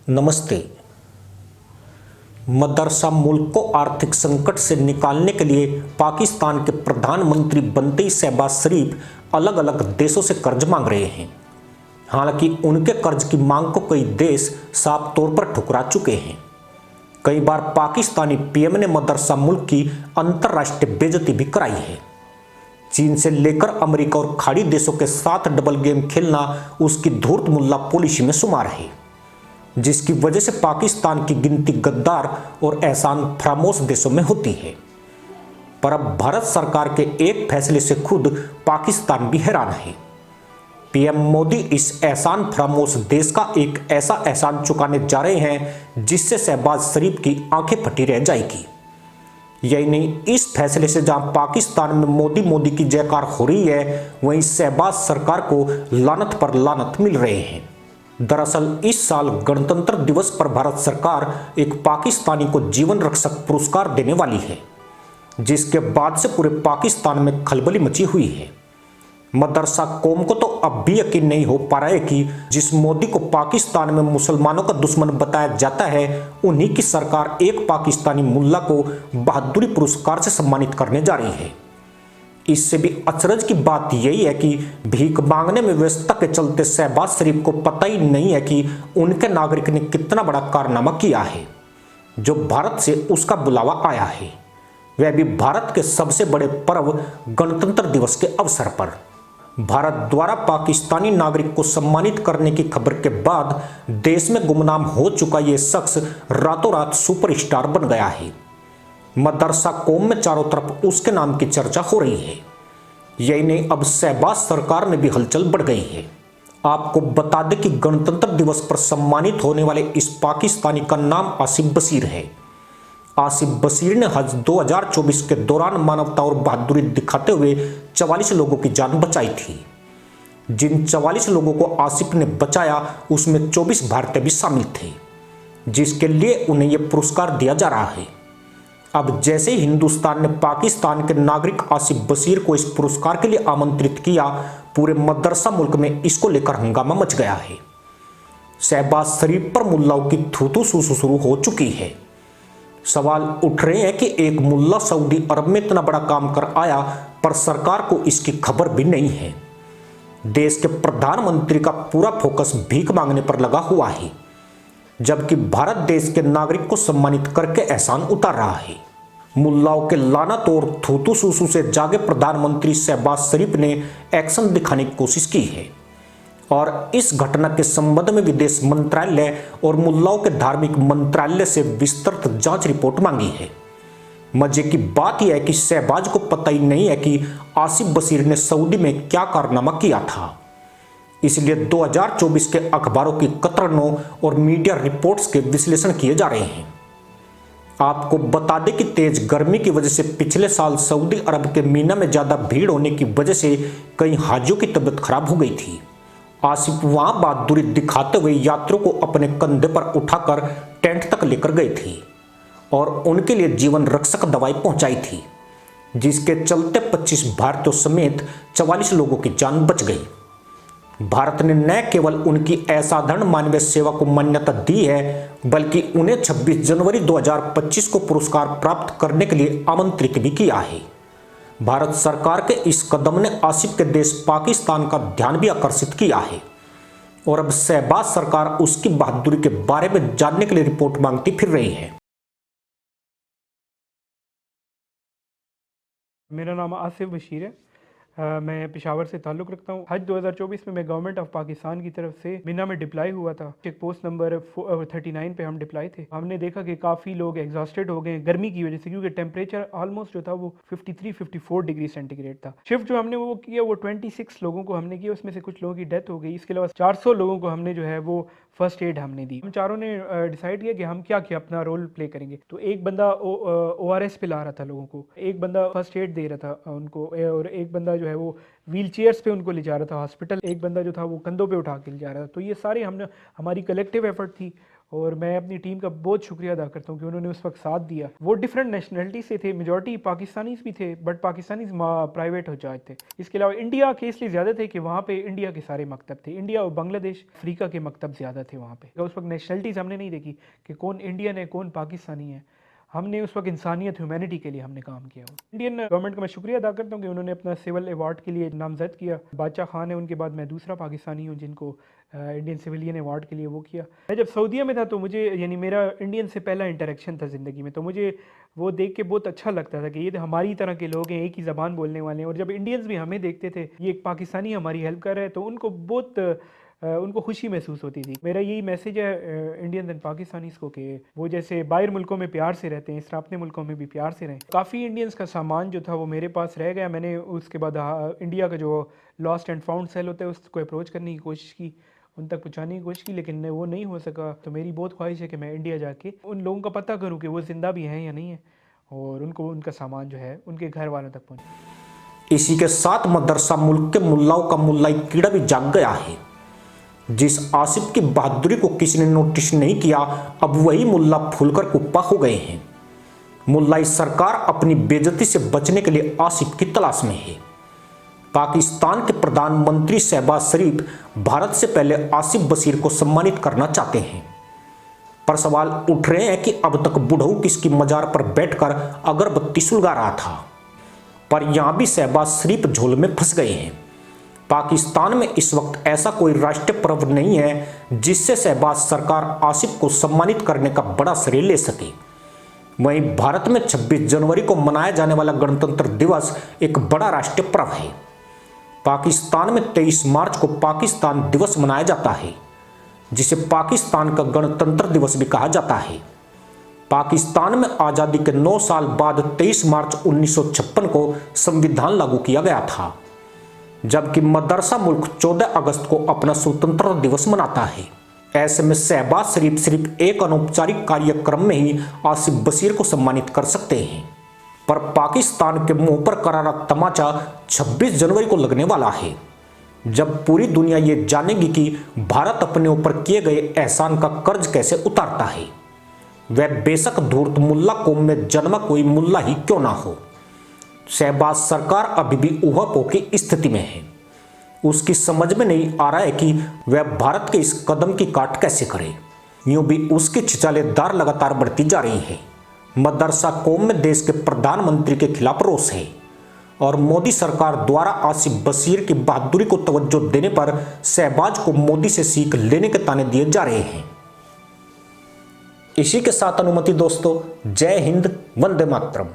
नमस्ते। मदरसा मुल्क को आर्थिक संकट से निकालने के लिए पाकिस्तान के प्रधानमंत्री बनते ही शहबाज शरीफ अलग अलग देशों से कर्ज मांग रहे हैं। हालांकि उनके कर्ज की मांग को कई देश साफ तौर पर ठुकरा चुके हैं। कई बार पाकिस्तानी पीएम ने मदरसा मुल्क की अंतर्राष्ट्रीय बेइज्जती भी कराई है। चीन से लेकर अमेरिका और खाड़ी देशों के साथ डबल गेम खेलना उसकी धूर्त मुल्ला पॉलिसी में शुमार है, जिसकी वजह से पाकिस्तान की गिनती गद्दार और एहसान फरामोश देशों में होती है। पर अब भारत सरकार के एक फैसले से खुद पाकिस्तान भी हैरान है। पीएम मोदी इस एहसान फरामोश देश का एक ऐसा एहसान चुकाने जा रहे हैं जिससे शहबाज शरीफ की आंखें फटी रह जाएगी। यही नहीं, इस फैसले से जहां पाकिस्तान में मोदी मोदी की जयकार हो रही है, वहीं शहबाज सरकार को लानत पर लानत मिल रहे हैं। दरअसल इस साल गणतंत्र दिवस पर भारत सरकार एक पाकिस्तानी को जीवन रक्षक पुरस्कार देने वाली है, जिसके बाद से पूरे पाकिस्तान में खलबली मची हुई है। मदरसा कौम को तो अब भी यकीन नहीं हो पा रहा है कि जिस मोदी को पाकिस्तान में मुसलमानों का दुश्मन बताया जाता है, उन्हीं की सरकार एक पाकिस्तानी मुल्ला को बहादुरी पुरस्कार से सम्मानित करने जा रही है। इससे भी अचरज की बात यही है कि भीख मांगने में व्यस्तता के चलते शहबाज शरीफ को पता ही नहीं है कि उनके नागरिक ने कितना बड़ा कारनामा किया है जो भारत से उसका बुलावा आया है, वह भी भारत के सबसे बड़े पर्व गणतंत्र दिवस के अवसर पर। भारत द्वारा पाकिस्तानी नागरिक को सम्मानित करने की खबर के बाद देश में गुमनाम हो चुका यह शख्स रातों रात सुपरस्टार बन गया है। मदरसा कौम में चारों तरफ उसके नाम की चर्चा हो रही है। यही नहीं, अब शहबाज सरकार में भी हलचल बढ़ गई है। आपको बता दें कि गणतंत्र दिवस पर सम्मानित होने वाले इस पाकिस्तानी का नाम आसिफ बशीर है। आसिफ बशीर ने हज 2024 के दौरान मानवता और बहादुरी दिखाते हुए 44 लोगों की जान बचाई थी। जिन 44 लोगों को आसिफ ने बचाया उसमें 24 भारतीय भी शामिल थे, जिसके लिए उन्हें यह पुरस्कार दिया जा रहा है। अब जैसे ही हिंदुस्तान ने पाकिस्तान के नागरिक आसिफ बशीर को इस पुरस्कार के लिए आमंत्रित किया, पूरे मदरसा मुल्क में इसको लेकर हंगामा मच गया है। शहबाज शरीफ पर मुल्लाओं की थूथू सूसू शुरू हो चुकी है। सवाल उठ रहे हैं कि एक मुल्ला सऊदी अरब में इतना बड़ा काम कर आया, पर सरकार को इसकी खबर भी नहीं है। देश के प्रधानमंत्री का पूरा फोकस भीख मांगने पर लगा हुआ है, जबकि भारत देश के नागरिक को सम्मानित करके एहसान उतार रहा है। मुल्लाओं के लानत और थूथू सूसू से जागे प्रधानमंत्री शहबाज शरीफ ने एक्शन दिखाने की कोशिश की है और इस घटना के संबंध में विदेश मंत्रालय और मुल्लाओं के धार्मिक मंत्रालय से विस्तृत जांच रिपोर्ट मांगी है। मजे की बात यह है कि शहबाज को पता ही नहीं है कि आसिफ बशीर ने सऊदी में क्या कारनामा किया था। इसलिए 2024 के अखबारों की कतरनों और मीडिया रिपोर्ट्स के विश्लेषण किए जा रहे हैं। आपको बता दें कि तेज गर्मी की वजह से पिछले साल सऊदी अरब के मीना में ज्यादा भीड़ होने की वजह से कई हाजियों की तबीयत खराब हो गई थी। आसिफ वहां बहादुरी दिखाते हुए यात्रियों को अपने कंधे पर उठाकर टेंट तक लेकर गए थे और उनके लिए जीवन रक्षक दवाई पहुंचाई थी, जिसके चलते 25 भारतीयों समेत 44 लोगों की जान बच गई। भारत ने न केवल उनकी असाधारण मानवीय सेवा को मान्यता दी है, बल्कि उन्हें 26 जनवरी 2025 को पुरस्कार प्राप्त करने के लिए आमंत्रित भी किया है। भारत सरकार के इस कदम ने आसिफ के देश पाकिस्तान का ध्यान भी आकर्षित किया है और अब शहबाज सरकार उसकी बहादुरी के बारे में जानने के लिए रिपोर्ट मांगती फिर रही है। मेरा नाम आसिफ बशीर है। मैं पेशावर से ताल्लुक़ रखता हूँ। हज 2024 में मैं गवर्नमेंट ऑफ पाकिस्तान की तरफ से मीना में डिप्लाई हुआ था। चेक पोस्ट नंबर 39 पे हम डिप्लाई थे। हमने देखा कि काफ़ी लोग एग्जॉस्टेड हो गए गर्मी की वजह से, क्योंकि टेम्परेचर ऑलमोस्ट जो था वो 53-54 डिग्री सेंटीग्रेड था। शिफ्ट जो हमने वो किया वो 26 लोगों को हमने किया, उसमें से कुछ लोगों की डेथ हो गई। इसके अलावा 400 लोगों को हमने जो है वो फर्स्ट एड हमने दी। हम चारों ने डिसाइड किया कि हम क्या क्या अपना रोल प्ले करेंगे। तो एक बंदा ORS पिला रहा था लोगों को, एक बंदा फर्स्ट एड दे रहा था उनको, और एक बंदा जो है वो व्हील चेयर्स पे उनको ले जा रहा था हॉस्पिटल, एक बंदा जो था वो कंधों पे उठा के ले जा रहा था। तो ये सारे हमने हमारी कलेक्टिव एफर्ट थी और मैं अपनी टीम का बहुत शुक्रिया अदा करता हूँ कि उन्होंने उस वक्त साथ दिया। वो डिफरेंट नेशनलिटी से थे, मेजॉरिटी पाकिस्तानीज भी थे, बट पाकिस्तानीज प्राइवेट हो जाते थे। इसके अलावा इंडिया के इसलिए ज़्यादा थे कि वहाँ पे इंडिया के सारे मकतब थे, इंडिया और बांग्लादेश, अफ्रीका के मकतब ज़्यादा थे वहाँ पे। उस वक्त नेशनलिटीज़ हमने नहीं देखी कि कौन इंडियन है कौन पाकिस्तानी है, हमने उस वक्त इंसानियत, ह्यूमैनिटी के लिए हमने काम किया। इंडियन गवर्नमेंट का मैं शुक्रिया अदा करता हूँ कि उन्होंने अपना सिविल अवार्ड के लिए नामजद किया। बादशाह खान है, उनके बाद मैं दूसरा पाकिस्तानी हूँ जिनको इंडियन सिविलियन अवार्ड के लिए वो किया। मैं जब सऊदीया में था तो मुझे, यानी मेरा इंडियन से पहला इंटरेक्शन था ज़िंदगी में, तो मुझे वो देख के बहुत अच्छा लगता था कि ये हमारी तरह के लोग हैं, एक ही ज़बान बोलने वाले हैं। और जब इंडियंस भी हमें देखते थे ये एक पाकिस्तानी हमारी हेल्प कर रहे हैं, तो उनको बहुत उनको खुशी महसूस होती थी। मेरा यही मैसेज है इंडियन एंड पाकिस्तानीज़ को कि वो जैसे बाहर मुल्कों में प्यार से रहते हैं, इस तरह अपने मुल्कों में भी प्यार से रहें। काफ़ी इंडियंस का सामान जो था वो मेरे पास रह गया। मैंने उसके बाद इंडिया का जो लॉस्ट एंड फाउंड सेल होता है उसको अप्रोच करने की कोशिश की, उन तक पहुँचाने की कोशिश की, लेकिन वो नहीं हो सका। तो मेरी बहुत ख्वाहिश है कि मैं इंडिया जाके उन लोगों का पता करूँ कि वो ज़िंदा भी हैं या नहीं है, और उनको उनका सामान जो है उनके घर वालों तक पहुँचे। इसी के साथ मदरसा मुल्क के मुल्लाओं का मुल्लाई कीड़ा भी जाग गया है। जिस आसिफ की बहादुरी को किसी ने नोटिस नहीं किया, अब वही मुल्ला फूलकर कुप्पा हो गए हैं। मुल्लाई सरकार अपनी बेइज्जती से बचने के लिए आसिफ की तलाश में है। पाकिस्तान के प्रधानमंत्री शहबाज शरीफ भारत से पहले आसिफ बशीर को सम्मानित करना चाहते हैं, पर सवाल उठ रहे हैं कि अब तक बुढ़ऊ किसकी मजार पर बैठकर अगरबत्ती सुलगा रहा था। पर यहां भी शहबाज शरीफ झोल में फंस गए हैं। पाकिस्तान में इस वक्त ऐसा कोई राष्ट्रीय पर्व नहीं है जिससे शहबाज सरकार आसिफ को सम्मानित करने का बड़ा श्रेय ले सके। वहीं भारत में 26 जनवरी को मनाया जाने वाला गणतंत्र दिवस एक बड़ा राष्ट्रीय पर्व है। पाकिस्तान में 23 मार्च को पाकिस्तान दिवस मनाया जाता है, जिसे पाकिस्तान का गणतंत्र दिवस भी कहा जाता है। पाकिस्तान में आज़ादी के 9 साल बाद 23 मार्च 1956 को संविधान लागू किया गया था, जबकि मदरसा मुल्क 14 अगस्त को अपना स्वतंत्रता दिवस मनाता है। ऐसे में शहबाज शरीफ सिर्फ एक अनौपचारिक कार्यक्रम में ही आसिफ बशीर को सम्मानित कर सकते हैं, पर पाकिस्तान के मुंह पर करारा तमाचा 26 जनवरी को लगने वाला है, जब पूरी दुनिया ये जानेगी कि भारत अपने ऊपर किए गए एहसान का कर्ज कैसे उतारता है। वह बेशक धूर्त मुल्ला कौम में जन्मा कोई मुल्ला ही क्यों ना हो। शहबाज सरकार अभी भी ऊहापोह की स्थिति में है। उसकी समझ में नहीं आ रहा है कि वह भारत के इस कदम की काट कैसे करे। यूं भी उसकी छिछालेदार लगातार बढ़ती जा रही है। मदरसा कौम में देश के प्रधानमंत्री के खिलाफ रोष है, और मोदी सरकार द्वारा आसिफ बशीर की बहादुरी को तवज्जो देने पर शहबाज को मोदी से सीख लेने के ताने दिए जा रहे हैं। इसी के साथ अनुमति दोस्तों, जय हिंद, वंदे मातरम।